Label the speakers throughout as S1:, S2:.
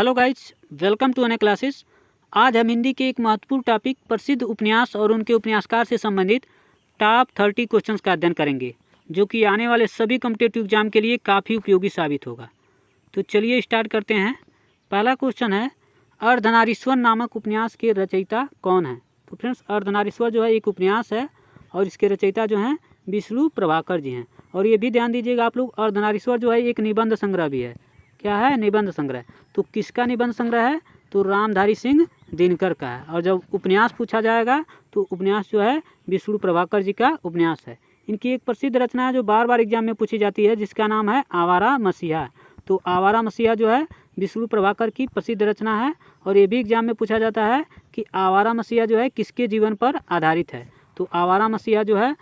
S1: Hello guys, welcome to अने classes. आज हम हिंदी के एक महत्वपूर्ण टॉपिक प्रसिद्ध उपन्यास और उनके उपन्यासकार से संबंधित टॉप 30 क्वेश्चंस का अध्ययन करेंगे, जो कि आने वाले सभी कॉम्पिटिटिव एग्जाम के लिए काफ़ी उपयोगी साबित होगा। तो चलिए स्टार्ट करते हैं। पहला क्वेश्चन है, अर्धनारीश्वर नामक उपन्यास के रचयिता कौन है? तो फ्रेंड्स, अर्धनारीश्वर जो है एक उपन्यास है और इसके रचयिता जो हैं विष्णु प्रभाकर जी हैं। और ये भी ध्यान दीजिएगा आप लोग, अर्धनारीश्वर जो है एक निबंध संग्रह भी है। क्या है? निबंध संग्रह। तो किसका निबंध संग्रह है? तो रामधारी सिंह दिनकर का है। और जब उपन्यास पूछा जाएगा तो उपन्यास जो है विष्णु प्रभाकर जी का उपन्यास है। इनकी एक प्रसिद्ध रचना है जो बार बार एग्जाम में पूछी जाती है, जिसका नाम है आवारा मसीहा। तो आवारा मसीहा जो है विष्णु प्रभाकर की प्रसिद्ध रचना है। और ये भी एग्जाम में पूछा जाता है कि आवारा मसीहा जो है किसके जीवन पर आधारित है? तो आवारा मसीहा जो है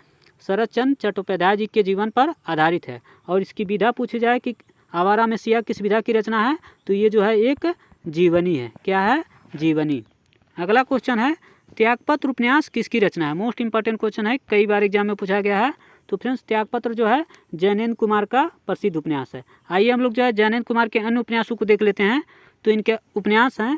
S1: शरत चंद्र चट्टोपाध्याय जी के जीवन पर आधारित है। और इसकी विधा पूछी जाए कि आवारा मसीहा किस विधा की रचना है, तो ये जो है एक जीवनी है। क्या है? जीवनी। अगला क्वेश्चन है, त्यागपत्र उपन्यास किसकी रचना है? मोस्ट इंपॉर्टेंट क्वेश्चन है, कई बार एग्जाम में पूछा गया है। तो फ्रेंड्स, त्यागपत्र जो है जैनेन्द्र कुमार का प्रसिद्ध उपन्यास है। आइए हम लोग जो है जैनेन्द्र कुमार के अन्य उपन्यासों को देख लेते हैं। तो इनके उपन्यास हैं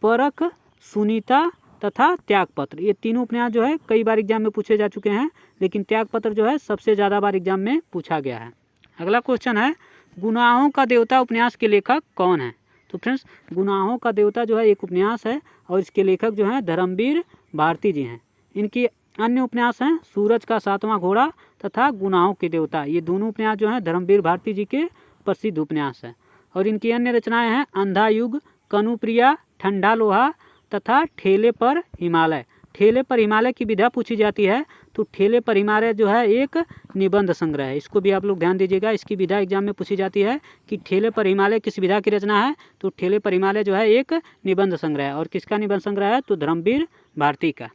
S1: परख, सुनीता तथा त्यागपत्र। ये तीनों उपन्यास जो है कई बार एग्जाम में पूछे जा चुके हैं, लेकिन त्यागपत्र जो है सबसे ज़्यादा बार एग्जाम में पूछा गया है। अगला क्वेश्चन है, गुनाहों का देवता उपन्यास के लेखक कौन है? तो फ्रेंड्स, गुनाहों का देवता जो है एक उपन्यास है और इसके लेखक जो हैं धर्मवीर भारती जी हैं। इनकी अन्य उपन्यास हैं सूरज का सातवां घोड़ा तथा गुनाहों के देवता। ये दोनों उपन्यास जो हैं धर्मवीर भारती जी के प्रसिद्ध उपन्यास हैं। और इनकी अन्य रचनाएं हैं अंधा युग, कनुप्रिया, ठंडा लोहा तथा ठेले पर हिमालय। ठेले पर हिमालय की विधा पूछी जाती है, तो ठेले पर हिमालय जो है एक निबंध संग्रह है। इसको भी आप लोग ध्यान दीजिएगा, इसकी विधा एग्जाम में पूछी जाती है कि ठेले पर हिमालय किस विधा की रचना है? तो ठेले पर हिमालय जो है एक निबंध संग्रह है। और किसका निबंध संग्रह है? तो धर्मवीर भारती का।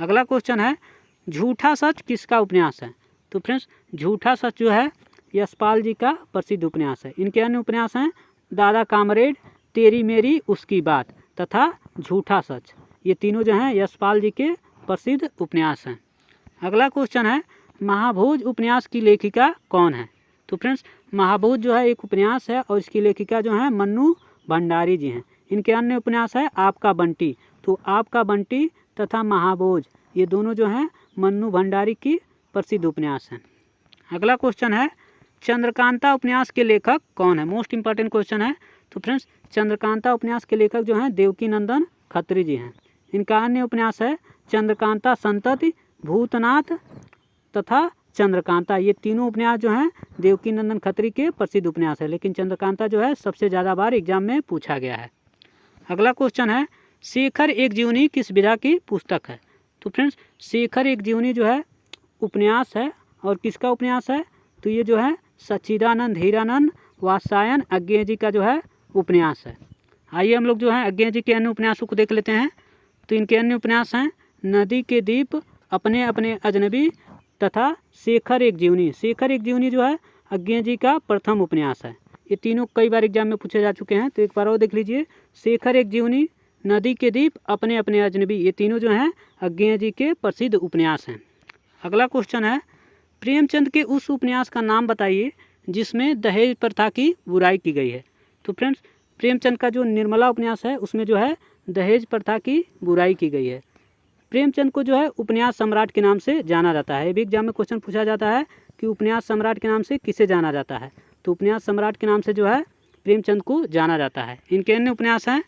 S1: अगला क्वेश्चन है, झूठा सच किसका उपन्यास है? तो फ्रेंड्स, झूठा सच जो है यशपाल जी का प्रसिद्ध उपन्यास है। इनके अन्य उपन्यास हैं दादा कामरेड, तेरी मेरी उसकी बात तथा झूठा सच। ये तीनों जो हैं यशपाल जी के प्रसिद्ध उपन्यास हैं। अगला क्वेश्चन है, महाभोज उपन्यास की लेखिका कौन है? तो फ्रेंड्स, महाभोज जो है एक उपन्यास है और इसकी लेखिका जो है मन्नू भंडारी जी हैं। इनके अन्य उपन्यास है आपका बंटी। तो आपका बंटी तथा महाभोज ये दोनों जो हैं मन्नू भंडारी की प्रसिद्ध उपन्यास हैं। अगला क्वेश्चन है, चंद्रकांता उपन्यास के लेखक कौन है? मोस्ट इंपॉर्टेंट क्वेश्चन है। तो फ्रेंड्स, चंद्रकांता उपन्यास के लेखक जो हैं देवकी नंदन खत्री जी हैं। इनका अन्य उपन्यास है चंद्रकांता संतति, भूतनाथ तथा चंद्रकांता। ये तीनों उपन्यास जो हैं देवकी नंदन खत्री के प्रसिद्ध उपन्यास है, लेकिन चंद्रकांता जो है सबसे ज़्यादा बार एग्जाम में पूछा गया है। अगला क्वेश्चन है, शेखर एक जीवनी किस विधा की पुस्तक है? तो फ्रेंड्स, शेखर एक जीवनी जो है उपन्यास है। और किसका उपन्यास है? तो ये जो है सच्चिदानंद हीरानंद वात्स्यायन अज्ञेय जी का जो है उपन्यास है। आइए हम लोग जो है अज्ञेय जी के अन्य उपन्यासों को देख लेते हैं। तो इनके अन्य उपन्यास हैं नदी के दीप, अपने अपने अजनबी तथा शेखर एक जीवनी। शेखर एक जीवनी जो है अज्ञेय जी का प्रथम उपन्यास है। ये तीनों कई बार एग्जाम में पूछे जा चुके हैं, तो एक बार और देख लीजिए। शेखर एक जीवनी, नदी के दीप, अपने अपने अजनबी, ये तीनों जो हैं अज्ञेय जी के प्रसिद्ध उपन्यास हैं। अगला क्वेश्चन है, प्रेमचंद के उस उपन्यास का नाम बताइए जिसमें दहेज प्रथा की बुराई की गई है। तो फ्रेंड्स, प्रेमचंद का जो निर्मला उपन्यास है उसमें जो है दहेज प्रथा की बुराई की गई है। प्रेमचंद को जो है उपन्यास सम्राट के नाम से जाना जाता है। ये भी एग्जाम में क्वेश्चन पूछा जाता है कि उपन्यास सम्राट के नाम से किसे जाना जाता है? तो उपन्यास सम्राट के नाम से जो है प्रेमचंद को जाना जाता है। इनके अन्य उपन्यास हैं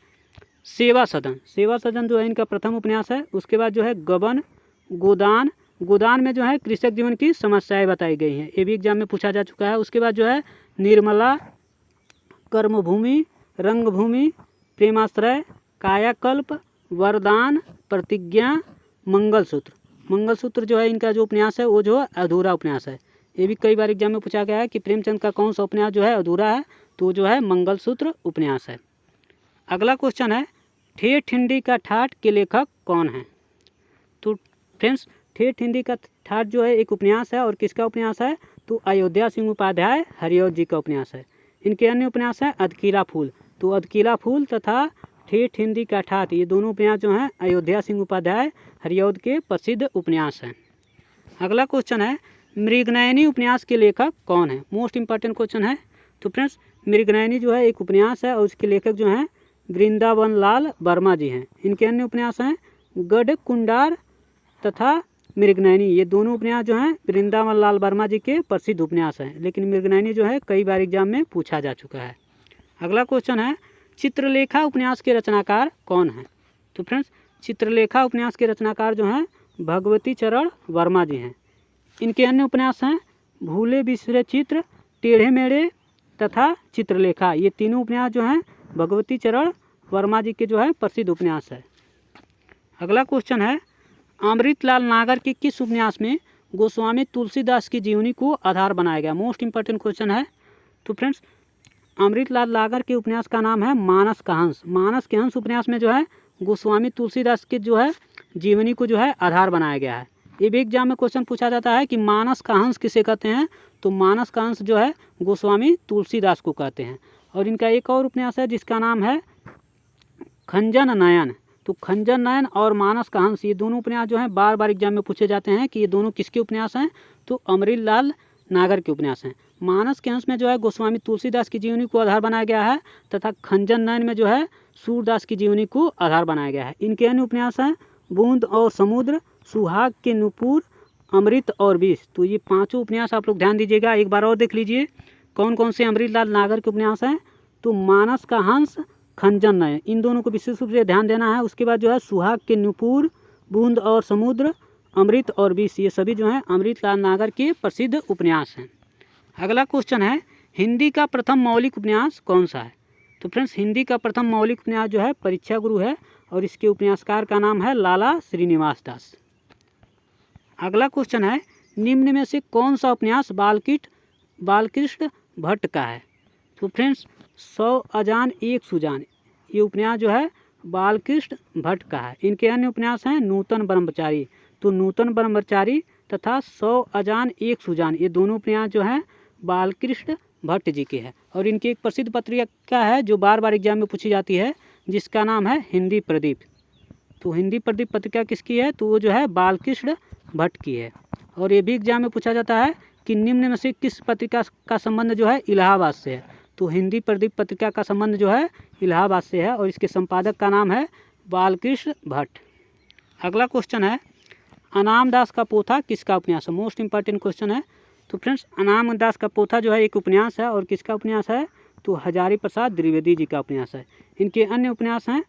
S1: सेवा सदन। सेवा सदन जो है इनका प्रथम उपन्यास है। उसके बाद जो है गबन, गोदान। गोदान में जो है कृषक जीवन की समस्याएं बताई गई हैं। ये भी एग्जाम में पूछा जा चुका है। उसके बाद जो है निर्मला, कर्मभूमि, रंगभूमि, प्रेमाश्रय, कायाकल्प, वरदान, प्रतिज्ञा, मंगलसूत्र। मंगलसूत्र जो है इनका जो उपन्यास है वो जो है अधूरा उपन्यास है। ये भी कई बार एग्जाम में पूछा गया है कि प्रेमचंद का कौन सा उपन्यास जो है अधूरा है, तो जो है मंगलसूत्र उपन्यास है। अगला क्वेश्चन है, ठेठ हिंदी का ठाठ के लेखक कौन है? तो फ्रेंड्स, ठेठ हिंदी का ठाठ जो है एक उपन्यास है। और किसका उपन्यास है? तो अयोध्या सिंह उपाध्याय हरिऔध जी का उपन्यास है। इनके अन्य उपन्यास हैं अधकीला फूल। तो अधकीला फूल तथा ठेठ हिंदी का ठाठ ये दोनों उपन्यास जो हैं अयोध्या सिंह उपाध्याय हरिऔध के प्रसिद्ध उपन्यास हैं। अगला क्वेश्चन है, मृगनयनी उपन्यास के लेखक कौन है? मोस्ट इंपॉर्टेंट क्वेश्चन है। तो फ्रेंड्स, मृगनयनी जो है एक उपन्यास है और उसके लेखक जो हैं वृंदावन लाल वर्मा जी हैं। इनके अन्य उपन्यास हैं गढ़ कुंडार तथा मृगनयनी। ये दोनों उपन्यास जो हैं वृंदावन लाल वर्मा जी के प्रसिद्ध उपन्यास हैं, लेकिन मृगनयनी जो है कई बार एग्जाम में पूछा जा चुका है। अगला क्वेश्चन है चित्रलेखा उपन्यास के रचनाकार कौन हैं? तो फ्रेंड्स चित्रलेखा उपन्यास के रचनाकार जो हैं भगवती चरण वर्मा जी हैं। इनके अन्य उपन्यास हैं भूले बिसरे चित्र, टेढ़े मेढ़े तथा चित्रलेखा। ये तीनों उपन्यास जो हैं भगवती चरण वर्मा जी के जो है प्रसिद्ध उपन्यास है। अगला क्वेश्चन है अमृतलाल नागर के किस उपन्यास में गोस्वामी तुलसीदास की जीवनी को आधार बनाया गया? मोस्ट इंपॉर्टेंट क्वेश्चन है। तो फ्रेंड्स अमृतलाल नागर के उपन्यास का नाम है मानस का हंस। मानस के हंस उपन्यास में जो है गोस्वामी तुलसीदास के जो है जीवनी को जो है आधार बनाया गया है। ये भी एग्जाम में क्वेश्चन पूछा जाता है कि मानस का हंस किसे कहते हैं? तो मानस का हंस जो है गोस्वामी तुलसीदास को कहते हैं। और इनका एक और उपन्यास है जिसका नाम है खंजन नयन। तो खंजन नयन और मानस का हंस ये दोनों उपन्यास जो हैं बार बार एग्जाम में पूछे जाते हैं कि ये दोनों किसके उपन्यास हैं? तो अमृतलाल नागर के उपन्यास हैं। मानस के हंस में जो है गोस्वामी तुलसीदास की जीवनी को आधार बनाया गया है तथा खंजन नयन में जो है सूरदास की जीवनी को आधार बनाया गया है। इनके अन्य उपन्यास हैं बूंद और समुद्र, सुहाग के नुपुर, अमृत और विष। तो ये पांचों उपन्यास आप लोग ध्यान दीजिएगा। एक बार और देख लीजिए कौन कौन से अमृतलाल नागर के उपन्यास हैं। तो मानस का हंस, खंजन नयन, इन दोनों को विशेष रूप से ध्यान देना है। उसके बाद जो है सुहाग के नुपुर, बूंद और समुद्र, अमृत और विष, ये सभी जो हैं अमृतलाल नागर के प्रसिद्ध उपन्यास हैं। अगला क्वेश्चन है हिंदी का प्रथम मौलिक उपन्यास कौन सा है? तो फ्रेंड्स हिंदी का प्रथम मौलिक उपन्यास जो है परीक्षा गुरु है और इसके उपन्यासकार का नाम है लाला श्रीनिवास दास। अगला क्वेश्चन है निम्न में से कौन सा उपन्यास बालकृष्ण भट्ट का है? तो फ्रेंड्स 100 अजान एक सुजान, ये उपन्यास जो है बालकृष्ण भट्ट का है। इनके अन्य उपन्यास हैं नूतन ब्रह्मचारी। तो नूतन ब्रह्मचारी तथा 100 अजान एक सुजान, ये दोनों उपन्यास जो हैं बालकृष्ण भट्ट जी के हैं। और इनकी एक प्रसिद्ध पत्रिका है जो बार बार एग्जाम में पूछी जाती है जिसका नाम है हिंदी प्रदीप। तो हिंदी प्रदीप पत्रिका किसकी है? तो वो जो है बालकृष्ण भट्ट की है। और ये भी एग्जाम में पूछा जाता है कि निम्न में से किस पत्रिका का संबंध जो है इलाहाबाद से है? तो हिंदी प्रदीप पत्रिका का संबंध जो है इलाहाबाद से है और इसके संपादक का नाम है बालकृष्ण भट्ट। अगला क्वेश्चन है अनाम दास का पोथा किसका उपन्यास है? मोस्ट इंपॉर्टेंट क्वेश्चन है। तो फ्रेंड्स अनाम दास का पोथा जो है एक उपन्यास है और किसका उपन्यास है? तो हजारी प्रसाद द्विवेदी जी का उपन्यास है। इनके अन्य उपन्यास हैं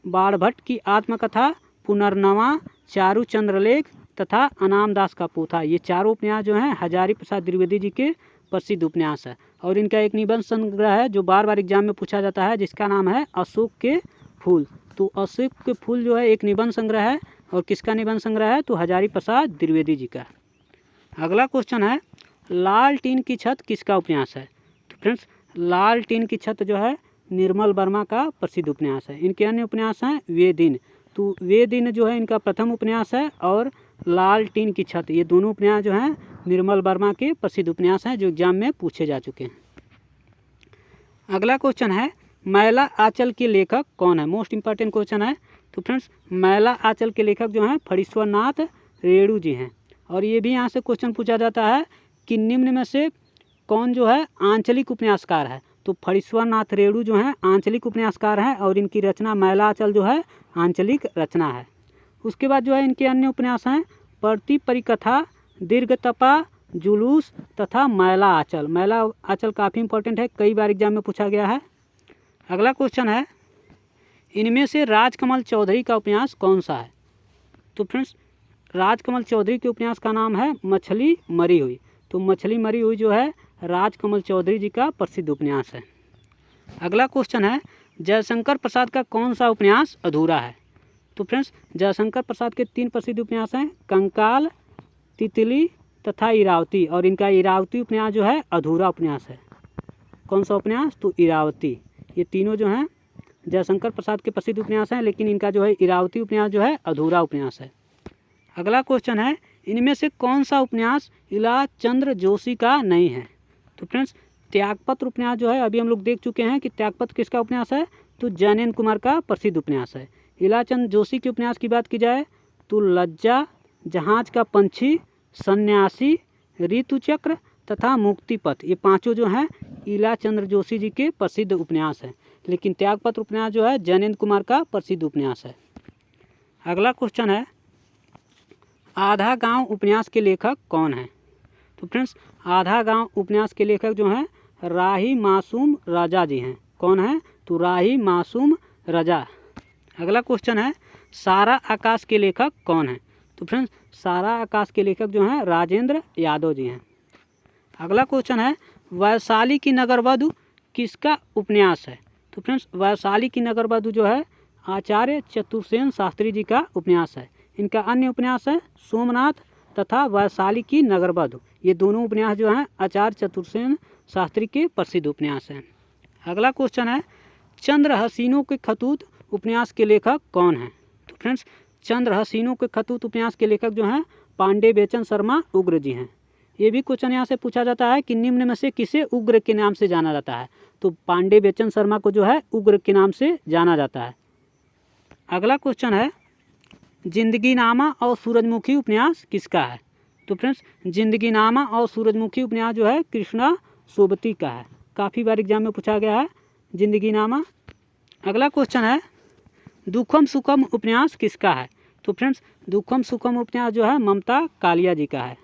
S1: बाणभट्ट की आत्मकथा, पुनर्नवा, चारू चंद्रलेख तथा अनाम दास का पोथा। ये चारों उपन्यास जो हैं हजारी प्रसाद द्विवेदी जी के प्रसिद्ध उपन्यास है। और इनका एक निबंध संग्रह है जो बार बार एग्जाम में पूछा जाता है जिसका नाम है अशोक के फूल। तो अशोक के फूल जो है एक निबंध संग्रह है और किसका निबंध संग्रह है? तो हजारी प्रसाद द्विवेदी जी का। अगला क्वेश्चन है लाल टीन की छत किसका उपन्यास है? तो फ्रेंड्स लाल टीन की छत जो है निर्मल वर्मा का प्रसिद्ध उपन्यास है। इनके अन्य उपन्यास हैं वे दिन। तो वे दिन जो है इनका प्रथम उपन्यास है और लाल टीन की छत, ये दोनों उपन्यास जो हैं निर्मल वर्मा के प्रसिद्ध उपन्यास हैं जो एग्जाम में पूछे जा चुके हैं। अगला क्वेश्चन है मैला आंचल के लेखक कौन है? मोस्ट इंपॉर्टेंट क्वेश्चन है। तो फ्रेंड्स मैला आंचल के लेखक जो हैं फणीश्वर नाथ रेणु जी हैं। और ये भी यहाँ से क्वेश्चन पूछा जाता है कि निम्न में से कौन जो है आंचलिक उपन्यासकार है? तो फणीश्वर नाथ रेणु जो हैं आंचलिक उपन्यासकार हैं और इनकी रचना मैला आंचल जो है आंचलिक रचना है। उसके बाद जो है इनके अन्य उपन्यास हैं प्रति परिकथा, दीर्घतपा, जुलूस तथा मैला आंचल। मैला आंचल काफ़ी इंपॉर्टेंट है, कई बार एग्जाम में पूछा गया है। अगला क्वेश्चन है इनमें से राजकमल चौधरी का उपन्यास कौन सा है? तो फ्रेंड्स राजकमल चौधरी के उपन्यास का नाम है मछली मरी हुई। तो मछली मरी हुई जो है राजकमल चौधरी जी का प्रसिद्ध उपन्यास है। अगला क्वेश्चन है जयशंकर प्रसाद का कौन सा उपन्यास अधूरा है? तो फ्रेंड्स जयशंकर प्रसाद के 3 प्रसिद्ध उपन्यास हैं कंकाल, तितली तथा इरावती। और इनका इरावती उपन्यास जो है अधूरा उपन्यास है। कौन सा उपन्यास? तो इरावती। ये तीनों जो हैं जयशंकर प्रसाद के प्रसिद्ध उपन्यास हैं लेकिन इनका जो है इरावती उपन्यास जो है अधूरा उपन्यास है। अगला क्वेश्चन है इनमें से कौन सा उपन्यास इलाचंद्र जोशी का नहीं है? तो फ्रेंड्स त्यागपत्र उपन्यास जो है अभी हम लोग देख चुके हैं कि त्यागपत्र किसका उपन्यास है? तो जैनेन्द्र कुमार का प्रसिद्ध उपन्यास है। इलाचंद जोशी के उपन्यास की बात की जाए तो लज्जा, जहाज का पंछी, सन्यासी, ऋतुचक्र तथा मुक्तिपथ, ये पांचों जो हैं इलाचंद्र जोशी जी के प्रसिद्ध उपन्यास हैं। लेकिन त्यागपत्र उपन्यास जो है जैनेन्द्र कुमार का प्रसिद्ध उपन्यास है। अगला क्वेश्चन है, आधा गांव उपन्यास के लेखक कौन है? तो फ्रेंड्स, आधा गांव उपन्यास के लेखक जो हैं राही मासूम रजा जी हैं। कौन है? तो राही मासूम रजा। अगला क्वेश्चन है, सारा आकाश के लेखक कौन है? तो फ्रेंड्स, सारा आकाश के लेखक जो हैं राजेंद्र यादव जी हैं। अगला क्वेश्चन है, वैशाली की नगरवधु किसका उपन्यास है? तो फ्रेंड्स, वैशाली की नगरवधु जो है आचार्य चतुर्सेन शास्त्री जी का उपन्यास है। इनका अन्य उपन्यास है सोमनाथ तथा वैशाली की नगरवधु। ये दोनों उपन्यास जो हैं आचार्य चतुर्सेन शास्त्री के प्रसिद्ध उपन्यास हैं। अगला क्वेश्चन है, चंद्र हसीनों के खतूत उपन्यास के लेखक कौन हैं? तो फ्रेंड्स, चंद्र हसीनों के खतूत उपन्यास के लेखक जो हैं पांडे बेचन शर्मा उग्र जी हैं। ये भी क्वेश्चन यहाँ से पूछा जाता है कि निम्न में से किसे उग्र के नाम से जाना जाता है? तो पांडे बेचन शर्मा को जो है उग्र के नाम से जाना जाता है। अगला क्वेश्चन है, जिंदगी नामा और सूरजमुखी उपन्यास किसका है? तो फ्रेंड्स, जिंदगी नामा और सूरजमुखी उपन्यास जो है कृष्णा सोबती का है। काफ़ी बार एग्जाम में पूछा गया है जिंदगी नामा। अगला क्वेश्चन है, दुखम सुखम उपन्यास किसका है? तो फ्रेंड्स, दुखम सुखम उपन्यास जो है ममता कालिया जी का है।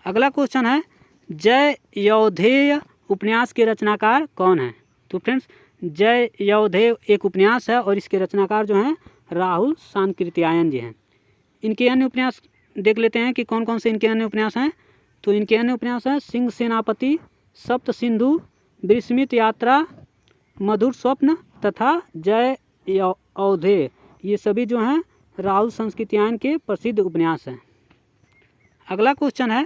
S1: अगला क्वेश्चन है, जय यौधेय उपन्यास के रचनाकार कौन है? तो फ्रेंड्स, जय यौधेय एक उपन्यास है और इसके रचनाकार जो हैं राहुल सांकृत्यायन जी हैं। इनके अन्य उपन्यास देख लेते हैं कि कौन कौन से इनके अन्य उपन्यास हैं। तो इनके अन्य उपन्यास हैं सिंह सेनापति, सप्त सिंधु, विस्मित यात्रा, मधुर स्वप्न तथा जय यौधेय। ये सभी जो हैं राहुल सांकृत्यायन के प्रसिद्ध उपन्यास हैं। अगला क्वेश्चन है,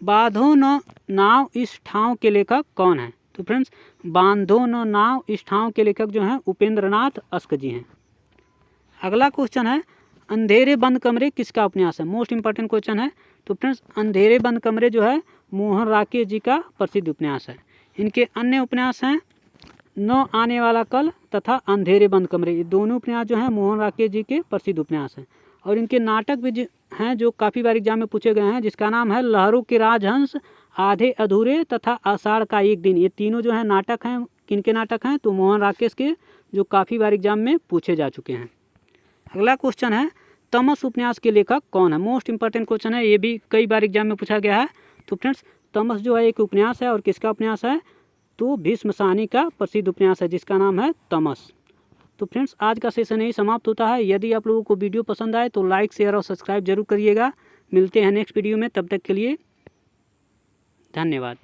S1: बांधो न नाव इस ठाव के लेखक कौन है? तो फ्रेंड्स, बांधो न नाव इस ठाव के लेखक जो हैं उपेंद्रनाथ अस्क जी हैं। अगला क्वेश्चन है, अंधेरे बंद कमरे किसका उपन्यास है? मोस्ट इंपॉर्टेंट क्वेश्चन है। तो फ्रेंड्स, अंधेरे बंद कमरे जो है मोहन राकेश जी का प्रसिद्ध उपन्यास है। इनके अन्य उपन्यास हैं न आने वाला कल तथा अंधेरे बंद कमरे। ये दोनों उपन्यास जो हैं मोहन राकेश जी के प्रसिद्ध उपन्यास हैं। और इनके नाटक भी हैं जो काफ़ी बार एग्जाम में पूछे गए हैं, जिसका नाम है लहरों के राजहंस, आधे अधूरे तथा आषाढ़ का एक दिन। ये तीनों जो हैं नाटक हैं। किनके नाटक हैं? तो मोहन राकेश के, जो काफ़ी बार एग्जाम में पूछे जा चुके हैं। अगला क्वेश्चन है, तमस उपन्यास के लेखक कौन है? मोस्ट इंपॉर्टेंट क्वेश्चन है, ये भी कई बार एग्जाम में पूछा गया है। तो फ्रेंड्स, तमस जो है एक उपन्यास है और किसका उपन्यास है? तो भीष्म साहनी का प्रसिद्ध उपन्यास है जिसका नाम है तमस। तो फ्रेंड्स, आज का सेशन यही समाप्त होता है। यदि आप लोगों को वीडियो पसंद आए तो लाइक, शेयर और सब्सक्राइब जरूर करिएगा। मिलते हैं नेक्स्ट वीडियो में, तब तक के लिए धन्यवाद।